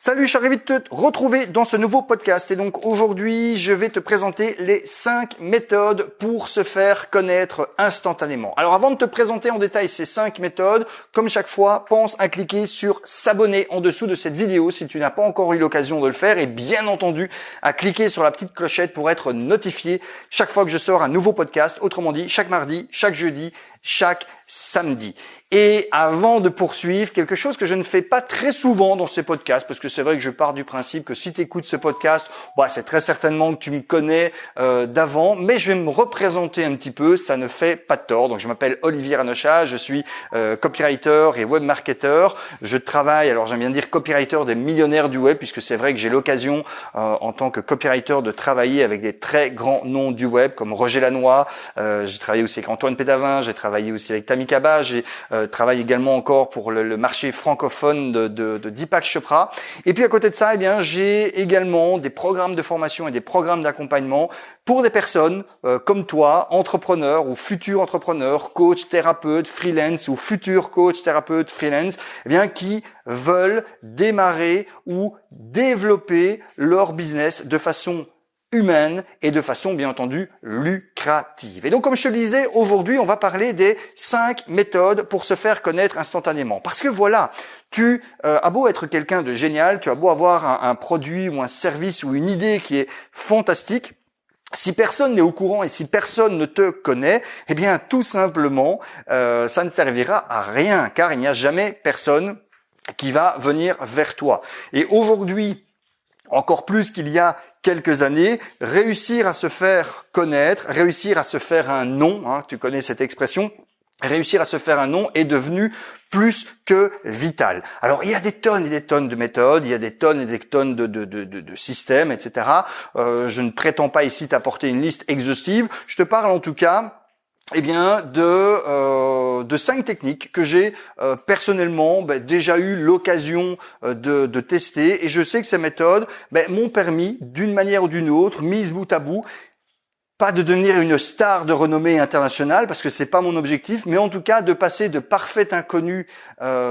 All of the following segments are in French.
Salut, je suis ravi de te retrouver dans ce nouveau podcast et donc aujourd'hui je vais te présenter les 5 méthodes pour se faire connaître instantanément. Alors avant de te présenter en détail ces 5 méthodes, comme chaque fois, pense à cliquer sur s'abonner en dessous de cette vidéo si tu n'as pas encore eu l'occasion de le faire et bien entendu à cliquer sur la petite clochette pour être notifié chaque fois que je sors un nouveau podcast, autrement dit chaque mardi, chaque jeudi, chaque samedi. Et avant de poursuivre, quelque chose que je ne fais pas très souvent dans ces podcasts, parce que c'est vrai que je pars du principe que si tu écoutes ce podcast, c'est très certainement que tu me connais d'avant, mais je vais me représenter un petit peu, ça ne fait pas de tort. Donc je m'appelle Olivier Ranocha, je suis copywriter et webmarketeur. Je travaille, alors j'aime bien dire copywriter des millionnaires du web, puisque c'est vrai que j'ai l'occasion en tant que copywriter de travailler avec des très grands noms du web, comme Roger Lannoy, j'ai travaillé aussi avec Antoine Pétavin, j'ai travaillé aussi avec Tammy Kaba, j'ai travaille également encore pour le marché francophone de Deepak Chopra. Et puis à côté de ça, j'ai également des programmes de formation et des programmes d'accompagnement pour des personnes comme toi, entrepreneurs ou futurs entrepreneurs, coach, thérapeute, freelance ou futurs coach, thérapeute, freelance, qui veulent démarrer ou développer leur business de façon humaine et de façon bien entendu lucrative. Et donc comme je te le disais, aujourd'hui on va parler des 5 méthodes pour se faire connaître instantanément. Parce que voilà, tu as beau être quelqu'un de génial, tu as beau avoir un produit ou un service ou une idée qui est fantastique, si personne n'est au courant et si personne ne te connaît, tout simplement ça ne servira à rien car il n'y a jamais personne qui va venir vers toi. Et aujourd'hui, encore plus qu'il y a quelques années, réussir à se faire connaître, réussir à se faire un nom, tu connais cette expression, réussir à se faire un nom est devenu plus que vital. Alors il y a des tonnes et des tonnes de méthodes, il y a des tonnes et des tonnes de systèmes, etc. Je ne prétends pas ici t'apporter une liste exhaustive, je te parle en tout cas de 5 techniques que j'ai personnellement déjà eu l'occasion de tester et je sais que ces méthodes m'ont permis d'une manière ou d'une autre, mise bout à bout, pas de devenir une star de renommée internationale parce que c'est pas mon objectif, mais en tout cas de passer de parfait inconnu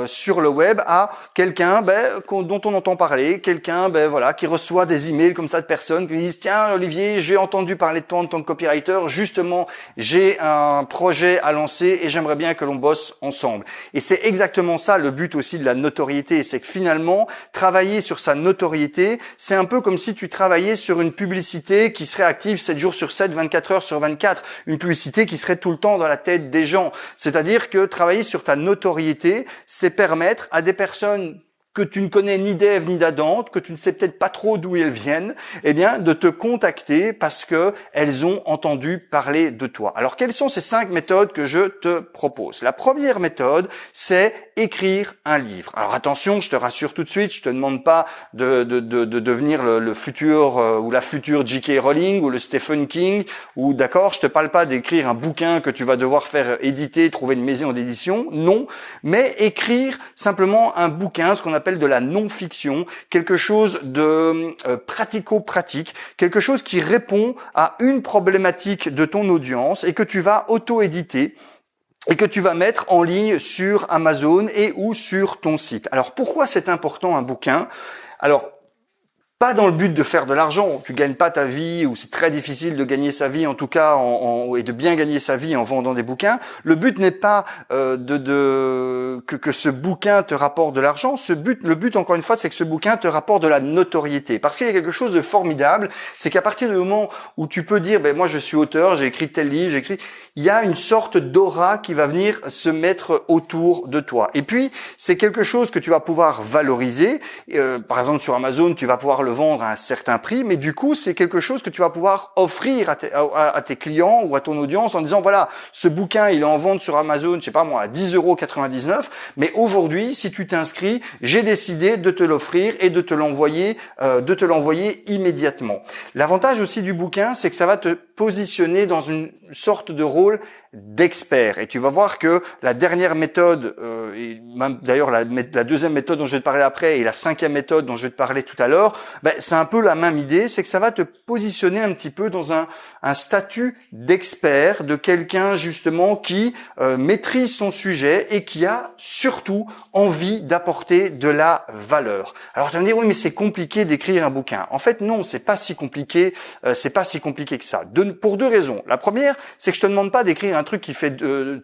sur le web à quelqu'un dont on entend parler, quelqu'un qui reçoit des emails comme ça de personnes qui disent tiens Olivier, j'ai entendu parler de toi en tant que copywriter, justement j'ai un projet à lancer et j'aimerais bien que l'on bosse ensemble. Et c'est exactement ça le but aussi de la notoriété, c'est que finalement travailler sur sa notoriété, c'est un peu comme si tu travaillais sur une publicité qui serait active 7 jours sur 7, 24 heures sur 24, une publicité qui serait tout le temps dans la tête des gens. C'est-à-dire que travailler sur ta notoriété, c'est permettre à des personnes que tu ne connais ni d'Ève ni d'Adam, que tu ne sais peut-être pas trop d'où elles viennent, de te contacter parce que elles ont entendu parler de toi. Alors, quelles sont ces 5 méthodes que je te propose? La première méthode, c'est écrire un livre. Alors attention, je te rassure tout de suite, je te demande pas de devenir le futur ou la future J.K. Rowling ou le Stephen King ou d'accord, je te parle pas d'écrire un bouquin que tu vas devoir faire éditer, trouver une maison d'édition, non, mais écrire simplement un bouquin, ce qu'on appelle de la non-fiction, quelque chose de pratico-pratique, quelque chose qui répond à une problématique de ton audience et que tu vas auto-éditer et que tu vas mettre en ligne sur Amazon et ou sur ton site. Alors pourquoi c'est important un bouquin? Alors pas dans le but de faire de l'argent, tu gagnes pas ta vie ou c'est très difficile de gagner sa vie en tout cas et de bien gagner sa vie en vendant des bouquins. Le but n'est pas que ce bouquin te rapporte de l'argent. Le but encore une fois, c'est que ce bouquin te rapporte de la notoriété. Parce qu'il y a quelque chose de formidable, c'est qu'à partir du moment où tu peux dire moi je suis auteur, j'ai écrit tel livre, il y a une sorte d'aura qui va venir se mettre autour de toi. Et puis c'est quelque chose que tu vas pouvoir valoriser. Par exemple sur Amazon, tu vas pouvoir le vendre à un certain prix, mais du coup, c'est quelque chose que tu vas pouvoir offrir à tes clients ou à ton audience en disant, voilà, ce bouquin, il est en vente sur Amazon, je sais pas moi, à 10,99 €, mais aujourd'hui, si tu t'inscris, j'ai décidé de te l'offrir et de te l'envoyer immédiatement. L'avantage aussi du bouquin, c'est que ça va te positionner dans une sorte de rôle d'expert. Et tu vas voir que la dernière méthode, et même d'ailleurs la deuxième méthode dont je vais te parler après et la cinquième méthode dont je vais te parler tout à l'heure, c'est un peu la même idée, c'est que ça va te positionner un petit peu dans un statut d'expert, de quelqu'un justement qui maîtrise son sujet et qui a surtout envie d'apporter de la valeur. Alors tu vas me dire oui mais c'est compliqué d'écrire un bouquin. En fait non, c'est pas si compliqué que ça. Pour deux raisons. La première, c'est que je te demande pas d'écrire un truc qui fait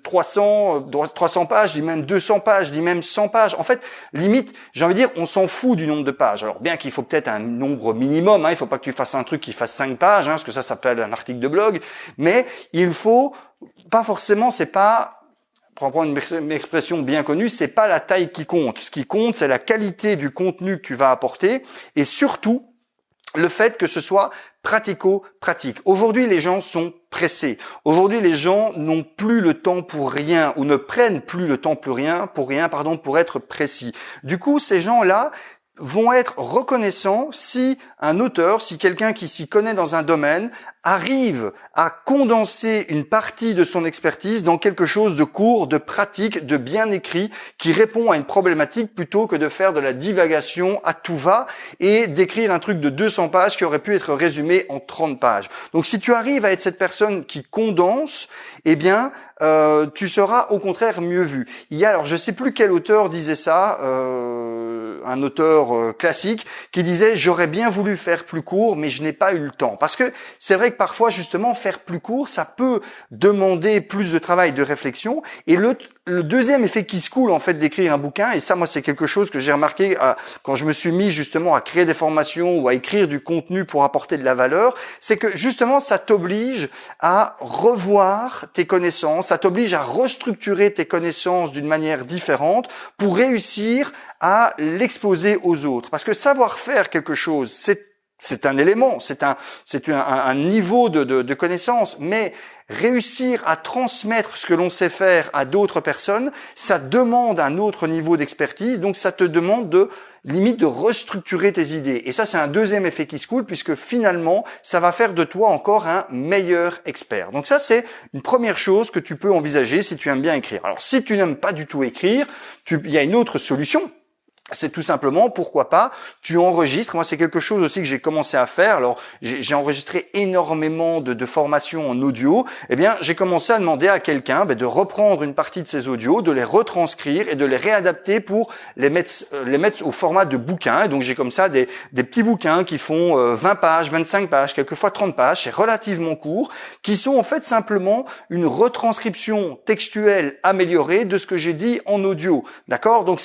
300 pages, je dis même 200 pages, je dis même 100 pages. En fait, limite, j'ai envie de dire, on s'en fout du nombre de pages. Alors bien qu'il faut peut-être un nombre minimum, il faut pas que tu fasses un truc qui fasse 5 pages, parce que ça s'appelle un article de blog, mais il faut pas forcément, c'est pas, pour prendre une expression bien connue, c'est pas la taille qui compte. Ce qui compte, c'est la qualité du contenu que tu vas apporter et surtout le fait que ce soit pratico-pratique. Aujourd'hui, les gens sont pressés. Aujourd'hui, les gens n'ont plus le temps pour rien ou ne prennent plus le temps pour être précis. Du coup, ces gens-là vont être reconnaissants si un auteur, si quelqu'un qui s'y connaît dans un domaine arrive à condenser une partie de son expertise dans quelque chose de court, de pratique, de bien écrit, qui répond à une problématique plutôt que de faire de la divagation à tout va et d'écrire un truc de 200 pages qui aurait pu être résumé en 30 pages. Donc si tu arrives à être cette personne qui condense, eh bien, tu seras au contraire mieux vu. Il y a, alors je sais plus quel auteur disait ça, un auteur classique qui disait j'aurais bien voulu faire plus court mais je n'ai pas eu le temps. Parce que c'est vrai que parfois justement faire plus court ça peut demander plus de travail, de réflexion. Et le deuxième effet qui se coule en fait d'écrire un bouquin, et ça moi c'est quelque chose que j'ai remarqué quand je me suis mis justement à créer des formations ou à écrire du contenu pour apporter de la valeur, c'est que justement ça t'oblige à revoir tes connaissances, ça t'oblige à restructurer tes connaissances d'une manière différente pour réussir à l'exposer aux autres. Parce que savoir faire quelque chose, c'est un élément, c'est un niveau de connaissance, mais réussir à transmettre ce que l'on sait faire à d'autres personnes, ça demande un autre niveau d'expertise, donc ça te demande de restructurer tes idées. Et ça, c'est un deuxième effet qui se coule, puisque finalement, ça va faire de toi encore un meilleur expert. Donc ça, c'est une première chose que tu peux envisager si tu aimes bien écrire. Alors, si tu n'aimes pas du tout écrire, il y a une autre solution. C'est tout simplement, pourquoi pas, tu enregistres. Moi, c'est quelque chose aussi que j'ai commencé à faire. Alors, j'ai enregistré énormément de formations en audio. Eh bien, j'ai commencé à demander à quelqu'un de reprendre une partie de ces audios, de les retranscrire et de les réadapter pour les mettre au format de bouquin. Et donc, j'ai comme ça des petits bouquins qui font 20 pages, 25 pages, quelquefois 30 pages. C'est relativement court, qui sont en fait simplement une retranscription textuelle améliorée de ce que j'ai dit en audio. D'accord? Donc,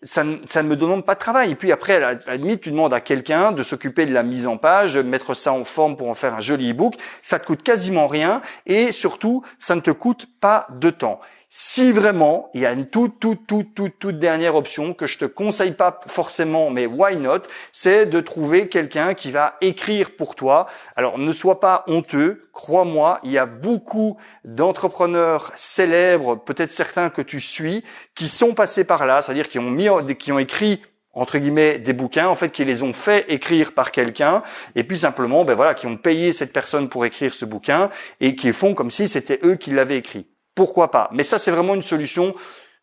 ça ne me demande pas de travail. Et puis après, à la limite, tu demandes à quelqu'un de s'occuper de la mise en page, de mettre ça en forme pour en faire un joli e-book. Ça te coûte quasiment rien et surtout, ça ne te coûte pas de temps. Si vraiment, il y a une toute dernière option que je te conseille pas forcément, mais why not, c'est de trouver quelqu'un qui va écrire pour toi. Alors, ne sois pas honteux, crois-moi, il y a beaucoup d'entrepreneurs célèbres, peut-être certains que tu suis, qui sont passés par là, c'est-à-dire qui ont écrit entre guillemets des bouquins, en fait, qui les ont fait écrire par quelqu'un, et puis simplement, qui ont payé cette personne pour écrire ce bouquin, et qui font comme si c'était eux qui l'avaient écrit. Pourquoi pas? Mais ça, c'est vraiment une solution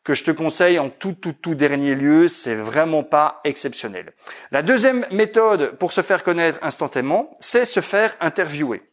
que je te conseille en tout dernier lieu. C'est vraiment pas exceptionnel. La deuxième méthode pour se faire connaître instantanément, c'est se faire interviewer.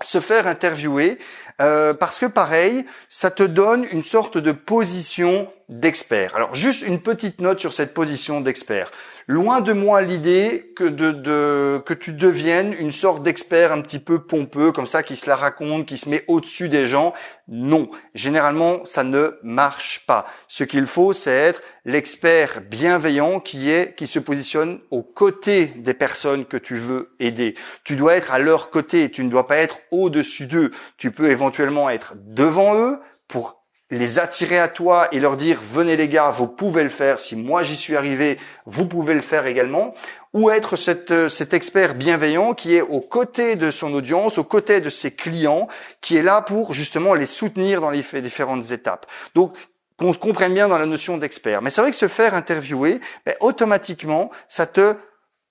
Se faire interviewer, parce que pareil, ça te donne une sorte de position d'expert. Alors, juste une petite note sur cette position d'expert. Loin de moi l'idée que tu deviennes une sorte d'expert un petit peu pompeux, comme ça, qui se la raconte, qui se met au-dessus des gens. Non. Généralement, ça ne marche pas. Ce qu'il faut, c'est être l'expert bienveillant qui se positionne aux côtés des personnes que tu veux aider. Tu dois être à leur côté. Tu ne dois pas être au-dessus d'eux. Tu peux éventuellement être devant eux pour les attirer à toi et leur dire « Venez les gars, vous pouvez le faire. Si moi j'y suis arrivé, vous pouvez le faire également. » Ou être cet expert bienveillant qui est aux côtés de son audience, aux côtés de ses clients, qui est là pour justement les soutenir dans les différentes étapes. Donc, qu'on se comprenne bien dans la notion d'expert. Mais c'est vrai que se faire interviewer, automatiquement, ça te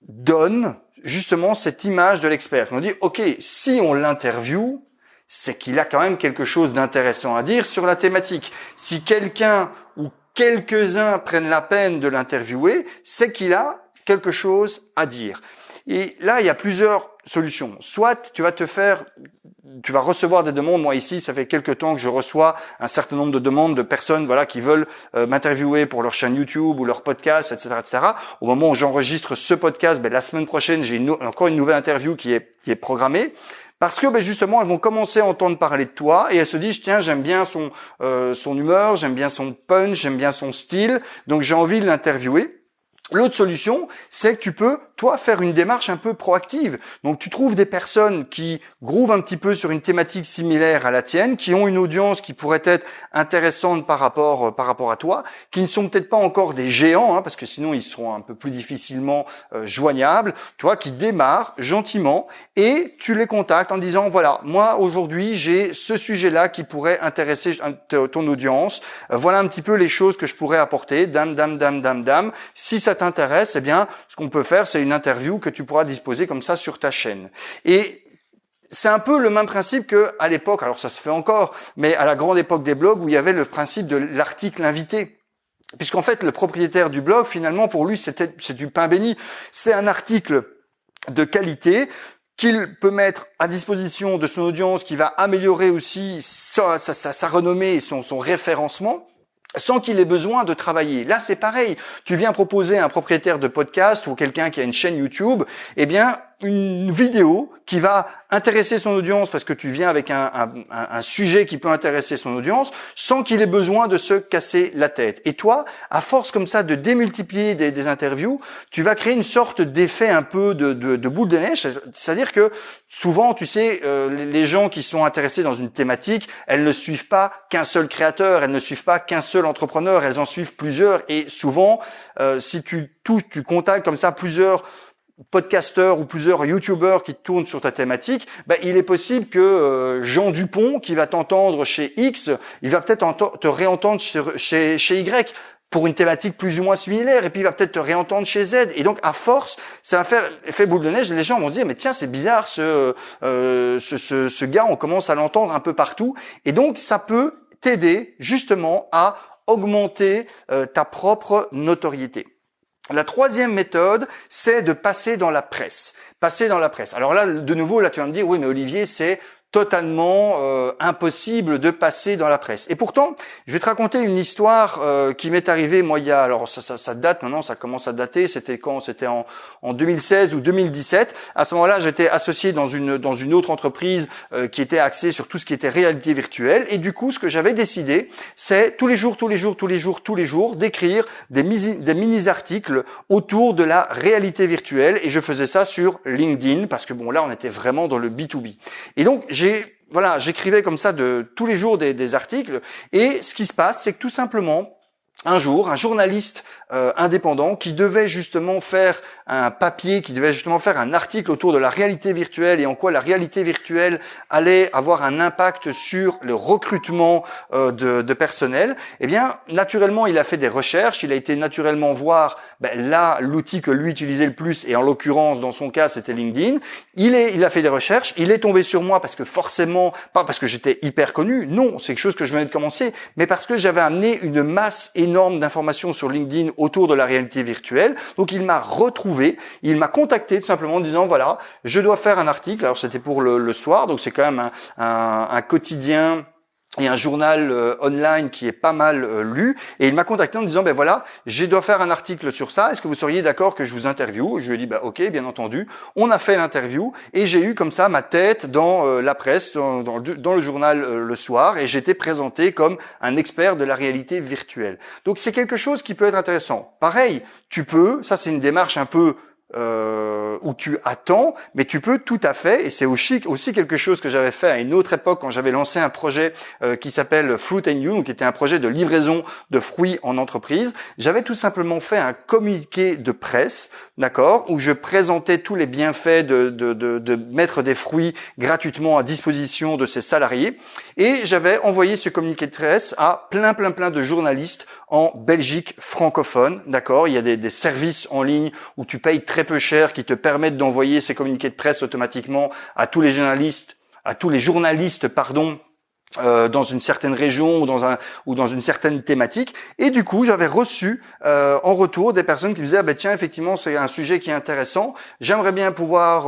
donne justement cette image de l'expert. On dit « Ok, si on l'interviewe, c'est qu'il a quand même quelque chose d'intéressant à dire sur la thématique. Si quelqu'un ou quelques-uns prennent la peine de l'interviewer, c'est qu'il a quelque chose à dire. Et là, il y a plusieurs solutions. Soit tu vas recevoir des demandes. Moi ici, ça fait quelques temps que je reçois un certain nombre de demandes de personnes, voilà, qui veulent m'interviewer pour leur chaîne YouTube ou leur podcast, etc., etc. Au moment où j'enregistre ce podcast, la semaine prochaine, j'ai encore une nouvelle interview qui est programmée. Parce que justement, elles vont commencer à entendre parler de toi et elles se disent, tiens, j'aime bien son humeur, j'aime bien son punch, j'aime bien son style, donc j'ai envie de l'interviewer. L'autre solution, c'est que tu peux, toi, faire une démarche un peu proactive. Donc, tu trouves des personnes qui groovent un petit peu sur une thématique similaire à la tienne, qui ont une audience qui pourrait être intéressante par rapport à toi, qui ne sont peut-être pas encore des géants, parce que sinon, ils seront un peu plus difficilement joignables, tu vois, qui démarrent gentiment et tu les contactes en disant, voilà, moi, aujourd'hui, j'ai ce sujet-là qui pourrait intéresser ton audience. Voilà un petit peu les choses que je pourrais apporter. Dame. Si ça t'intéresse, eh bien, ce qu'on peut faire, c'est une interview que tu pourras disposer comme ça sur ta chaîne. Et c'est un peu le même principe que à l'époque, alors ça se fait encore, mais à la grande époque des blogs où il y avait le principe de l'article invité. Puisqu'en fait, le propriétaire du blog, finalement, pour lui, c'est du pain béni. C'est un article de qualité qu'il peut mettre à disposition de son audience, qui va améliorer aussi sa renommée et son référencement, sans qu'il ait besoin de travailler. Là, c'est pareil. Tu viens proposer à un propriétaire de podcast ou quelqu'un qui a une chaîne YouTube, eh bien, une vidéo qui va intéresser son audience parce que tu viens avec un sujet qui peut intéresser son audience sans qu'il ait besoin de se casser la tête. Et toi, à force comme ça de démultiplier des interviews, tu vas créer une sorte d'effet un peu de boule de neige. C'est-à-dire que souvent, tu sais, les gens qui sont intéressés dans une thématique, elles ne suivent pas qu'un seul créateur, elles ne suivent pas qu'un seul entrepreneur, elles en suivent plusieurs. Et souvent, si tu contactes comme ça plusieurs podcasteurs ou plusieurs youtubeurs qui tournent sur ta thématique, il est possible que Jean Dupont, qui va t'entendre chez X, il va peut-être te réentendre chez Y pour une thématique plus ou moins similaire, et puis il va peut-être te réentendre chez Z. Et donc, à force, ça va faire effet boule de neige, et les gens vont dire, mais tiens, c'est bizarre, ce gars, on commence à l'entendre un peu partout. Et donc, ça peut t'aider justement à augmenter ta propre notoriété. La troisième méthode, c'est de passer dans la presse. Passer dans la presse. Alors là, de nouveau, là, tu vas me dire, oui, mais Olivier, c'est totalement impossible de passer dans la presse. Et pourtant, je vais te raconter une histoire qui m'est arrivée, moi, alors ça date maintenant, ça commence à dater, c'était quand? C'était en 2016 ou 2017. À ce moment-là, j'étais associé dans une autre entreprise qui était axée sur tout ce qui était réalité virtuelle. Et du coup, ce que j'avais décidé, c'est tous les jours, d'écrire des mini-articles autour de la réalité virtuelle. Et je faisais ça sur LinkedIn, parce que bon, là, on était vraiment dans le B2B. Et donc, j'écrivais comme ça tous les jours des articles. Et ce qui se passe, c'est que tout simplement, un jour, un journaliste indépendant qui devait justement faire un papier, qui devait justement faire un article autour de la réalité virtuelle et en quoi la réalité virtuelle allait avoir un impact sur le recrutement de personnel, eh bien, naturellement, il a fait des recherches, il a été naturellement voir là l'outil que lui utilisait le plus, et en l'occurrence, dans son cas, c'était LinkedIn. Il a fait des recherches, il est tombé sur moi parce que forcément, pas parce que j'étais hyper connu, non, c'est quelque chose que je venais de commencer, mais parce que j'avais amené une masse énorme d'informations sur LinkedIn autour de la réalité virtuelle. Donc il m'a retrouvé, il m'a contacté tout simplement en disant, voilà, je dois faire un article. Alors c'était pour le soir, donc c'est quand même un quotidien et un journal online qui est pas mal lu, et il m'a contacté en me disant, voilà, je dois faire un article sur ça, est-ce que vous seriez d'accord que je vous interviewe? Je lui ai dit, ok, bien entendu. On a fait l'interview, et j'ai eu comme ça ma tête dans la presse, dans le journal le soir, et j'étais présenté comme un expert de la réalité virtuelle. Donc c'est quelque chose qui peut être intéressant. Pareil, ça c'est une démarche un peu où tu attends, mais tu peux tout à fait, et c'est aussi quelque chose que j'avais fait à une autre époque quand j'avais lancé un projet qui s'appelle Fruit and You, donc qui était un projet de livraison de fruits en entreprise. J'avais tout simplement fait un communiqué de presse, d'accord, où je présentais tous les bienfaits de mettre des fruits gratuitement à disposition de ses salariés, et j'avais envoyé ce communiqué de presse à plein de journalistes en Belgique francophone, d'accord. Il y a des services en ligne où tu payes très peu cher qui te permettent d'envoyer ces communiqués de presse automatiquement à tous les journalistes à tous les journalistes, dans une certaine région ou dans une certaine thématique. Et du coup, j'avais reçu en retour des personnes qui me disaient ah ben tiens, effectivement, c'est un sujet qui est intéressant, j'aimerais bien pouvoir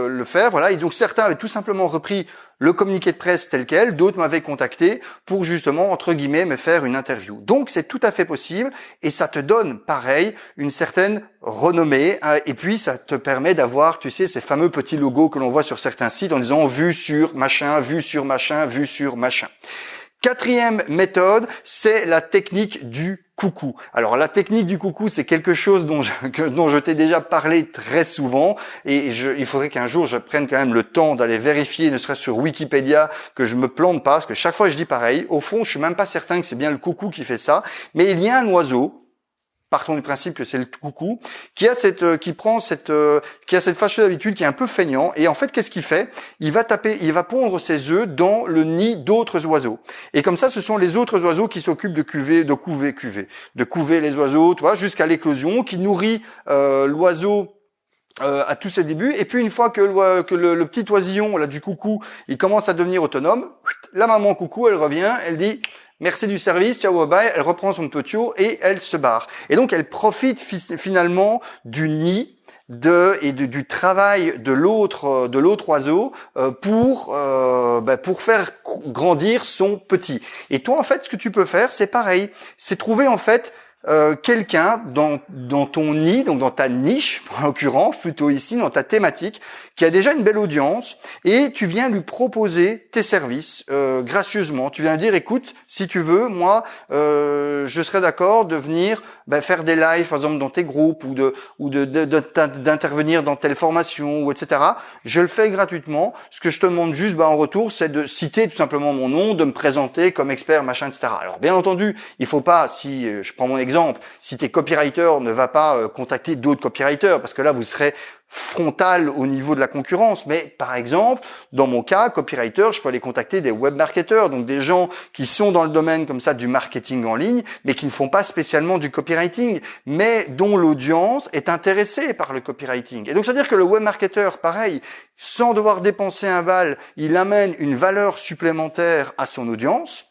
le faire. Voilà. Et donc certains avaient tout simplement repris le communiqué de presse tel quel, d'autres m'avaient contacté pour justement, entre guillemets, me faire une interview. Donc c'est tout à fait possible et ça te donne, pareil, une certaine renommée, et puis ça te permet d'avoir, tu sais, ces fameux petits logos que l'on voit sur certains sites en disant vue sur machin, vue sur machin, vue sur machin. Quatrième méthode, c'est la technique du coucou. Alors la technique du coucou, c'est quelque chose dont je t'ai déjà parlé très souvent et il faudrait qu'un jour je prenne quand même le temps d'aller vérifier, ne serait-ce sur Wikipédia, que je me plante pas, parce que chaque fois je dis pareil. Au fond, je suis même pas certain que c'est bien le coucou qui fait ça, mais il y a un oiseau, partons du principe que c'est le coucou, qui a cette fâcheuse habitude, qui est un peu feignant. Et en fait, qu'est-ce qu'il fait? Il va pondre ses œufs dans le nid d'autres oiseaux. Et comme ça, ce sont les autres oiseaux qui s'occupent de couver les oiseaux, tu vois, jusqu'à l'éclosion, qui nourrit l'oiseau à tous ses débuts. Et puis une fois que le petit oisillon là du coucou, il commence à devenir autonome, la maman coucou, elle revient, elle dit merci du service, ciao, bye bye, elle reprend son petit eau et elle se barre. Et donc elle profite finalement du nid du travail de l'autre oiseau pour faire grandir son petit. Et toi en fait ce que tu peux faire c'est pareil, c'est trouver en fait quelqu'un dans ton nid, donc dans ta niche, en l'occurrence, plutôt ici, dans ta thématique, qui a déjà une belle audience, et tu viens lui proposer tes services gracieusement. Tu viens dire, écoute, si tu veux, moi, je serais d'accord de venir faire des lives, par exemple, dans tes groupes, ou d'intervenir dans telle formation, ou etc. Je le fais gratuitement. Ce que je te demande juste, en retour, c'est de citer tout simplement mon nom, de me présenter comme expert, machin, etc. Alors, bien entendu, il faut pas, si je prends mon exemple, si t'es copywriter, ne va pas contacter d'autres copywriters, parce que là, vous serez frontal au niveau de la concurrence. Mais par exemple, dans mon cas, copywriter, je peux aller contacter des web marketeurs, donc des gens qui sont dans le domaine comme ça du marketing en ligne, mais qui ne font pas spécialement du copywriting, mais dont l'audience est intéressée par le copywriting. Et donc, c'est-à-dire que le web marketeur, pareil, sans devoir dépenser un bal, il amène une valeur supplémentaire à son audience.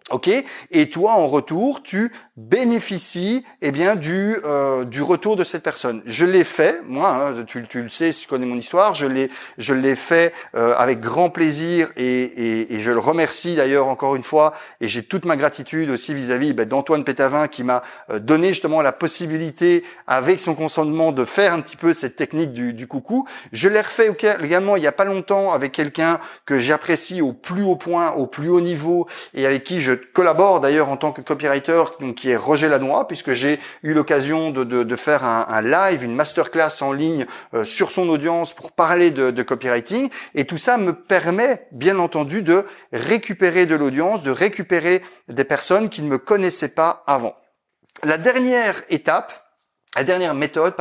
Ok, et toi en retour, tu bénéficies du retour de cette personne. Je l'ai fait, moi, tu le sais, si tu connais mon histoire, je l'ai fait avec grand plaisir et je le remercie d'ailleurs encore une fois et j'ai toute ma gratitude aussi vis-à-vis d'Antoine Pétavin qui m'a donné justement la possibilité avec son consentement de faire un petit peu cette technique du coucou. Je l'ai refait également il y a pas longtemps avec quelqu'un que j'apprécie au plus haut point, au plus haut niveau et avec qui je collabore d'ailleurs en tant que copywriter, donc qui est Roger Lanois, puisque j'ai eu l'occasion de faire un live, une masterclass en ligne sur son audience pour parler de copywriting. Et tout ça me permet, bien entendu, de récupérer de l'audience, de récupérer des personnes qui ne me connaissaient pas avant. La dernière méthode,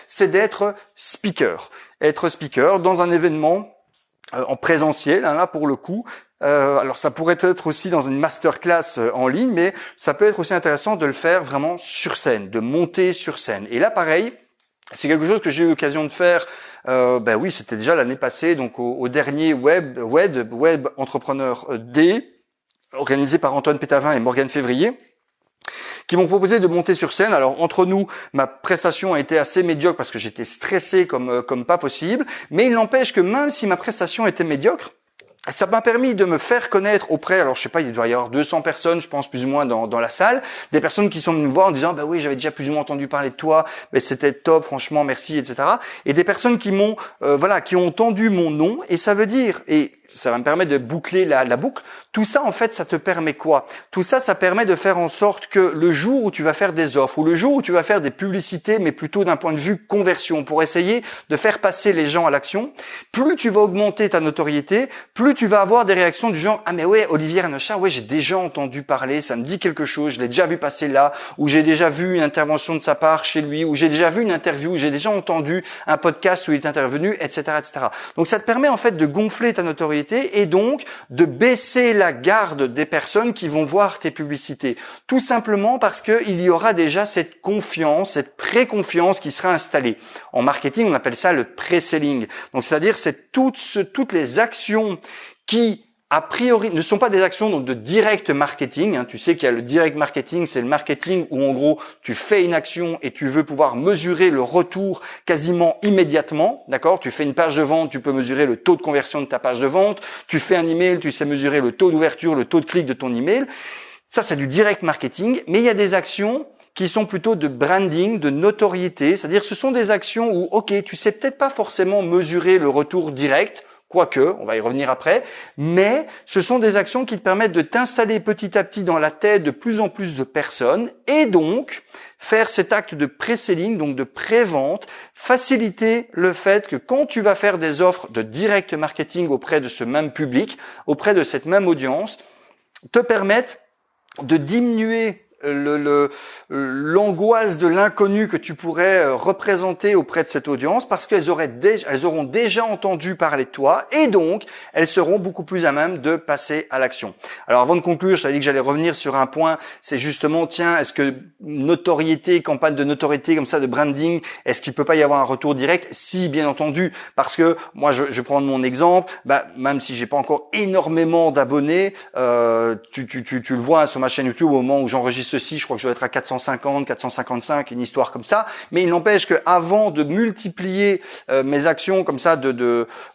c'est d'être speaker. Être speaker dans un événement en présentiel, là pour le coup. Alors ça pourrait être aussi dans une masterclass en ligne, mais ça peut être aussi intéressant de le faire vraiment sur scène, de monter sur scène. Et là, pareil, c'est quelque chose que j'ai eu l'occasion de faire. Oui, c'était déjà l'année passée, donc au dernier Web Entrepreneur D, organisé par Antoine Pétavin et Morgane Février, qui m'ont proposé de monter sur scène. Alors entre nous, ma prestation a été assez médiocre parce que j'étais stressé comme pas possible, mais il n'empêche que même si ma prestation était médiocre, ça m'a permis de me faire connaître auprès, alors je sais pas, il doit y avoir 200 personnes, je pense, plus ou moins dans la salle, des personnes qui sont venues me voir en disant, oui, j'avais déjà plus ou moins entendu parler de toi, mais c'était top, franchement, merci, etc. Et des personnes qui m'ont, qui ont entendu mon nom, et ça veut dire, et ça va me permettre de boucler la boucle. Tout ça, en fait, ça te permet quoi? Tout ça, ça permet de faire en sorte que le jour où tu vas faire des offres, ou le jour où tu vas faire des publicités, mais plutôt d'un point de vue conversion, pour essayer de faire passer les gens à l'action, plus tu vas augmenter ta notoriété, plus tu vas avoir des réactions du genre, ah mais ouais, Olivier Renochard, ouais, j'ai déjà entendu parler, ça me dit quelque chose, je l'ai déjà vu passer là, ou j'ai déjà vu une intervention de sa part chez lui, ou j'ai déjà vu une interview, j'ai déjà entendu un podcast où il est intervenu, etc., etc. Donc ça te permet en fait de gonfler ta notoriété notoriété et donc de baisser la garde des personnes qui vont voir tes publicités. Tout simplement parce qu'il y aura déjà cette confiance, cette pré-confiance qui sera installée. En marketing, on appelle ça le pré-selling. Donc c'est-à-dire c'est toutes les actions qui a priori, ne sont pas des actions donc de direct marketing. Tu sais qu'il y a le direct marketing, c'est le marketing où en gros tu fais une action et tu veux pouvoir mesurer le retour quasiment immédiatement. D'accord ? Tu fais une page de vente, tu peux mesurer le taux de conversion de ta page de vente. Tu fais un email, tu sais mesurer le taux d'ouverture, le taux de clic de ton email. Ça, c'est du direct marketing. Mais il y a des actions qui sont plutôt de branding, de notoriété. C'est-à-dire ce sont des actions où, ok, tu sais peut-être pas forcément mesurer le retour direct, quoique, on va y revenir après, mais ce sont des actions qui te permettent de t'installer petit à petit dans la tête de plus en plus de personnes et donc faire cet acte de pré-selling, donc de pré-vente, faciliter le fait que quand tu vas faire des offres de direct marketing auprès de ce même public, auprès de cette même audience, te permettent de diminuer l'angoisse de l'inconnu que tu pourrais représenter auprès de cette audience parce qu'elles auront déjà entendu parler de toi et donc elles seront beaucoup plus à même de passer à l'action. Alors avant de conclure, je t'avais dit que j'allais revenir sur un point, c'est justement tiens, est-ce que notoriété, campagne de notoriété comme ça, de branding, est-ce qu'il peut pas y avoir un retour direct? Si, bien entendu, parce que moi je vais prendre mon exemple, même si j'ai pas encore énormément d'abonnés, tu le vois hein, sur ma chaîne YouTube au moment où j'enregistre ceci, je crois que je dois être à 450, 455, une histoire comme ça. Mais il n'empêche que avant de multiplier mes actions comme ça,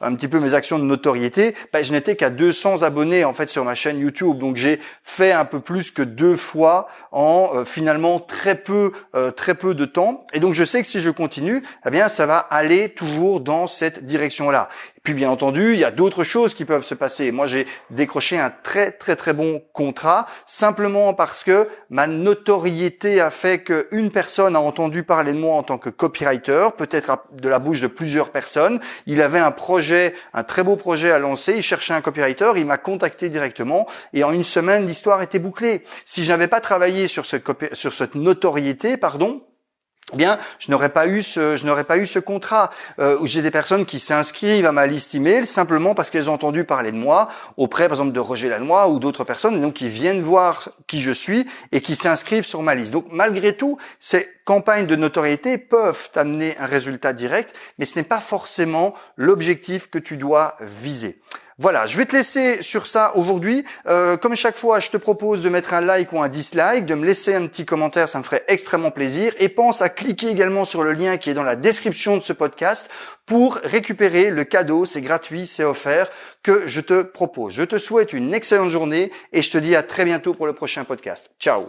un petit peu mes actions de notoriété, je n'étais qu'à 200 abonnés en fait sur ma chaîne YouTube. Donc j'ai fait un peu plus que 2 fois en finalement très peu de temps. Et donc je sais que si je continue, eh bien ça va aller toujours dans cette direction-là. Puis bien entendu, il y a d'autres choses qui peuvent se passer. Moi, j'ai décroché un très bon contrat simplement parce que ma notoriété a fait qu'une personne a entendu parler de moi en tant que copywriter, peut-être de la bouche de plusieurs personnes. Il avait un projet, un très beau projet à lancer. Il cherchait un copywriter. Il m'a contacté directement et en une semaine, l'histoire était bouclée. Si je n'avais pas travaillé sur cette notoriété, eh bien, je n'aurais pas eu ce contrat où j'ai des personnes qui s'inscrivent à ma liste email simplement parce qu'elles ont entendu parler de moi auprès, par exemple, de Roger Lannoy ou d'autres personnes, et donc qui viennent voir qui je suis et qui s'inscrivent sur ma liste. Donc, malgré tout, ces campagnes de notoriété peuvent t'amener un résultat direct, mais ce n'est pas forcément l'objectif que tu dois viser. Voilà, je vais te laisser sur ça aujourd'hui. Comme chaque fois, je te propose de mettre un like ou un dislike, de me laisser un petit commentaire, ça me ferait extrêmement plaisir. Et pense à cliquer également sur le lien qui est dans la description de ce podcast pour récupérer le cadeau, c'est gratuit, c'est offert, que je te propose. Je te souhaite une excellente journée et je te dis à très bientôt pour le prochain podcast. Ciao!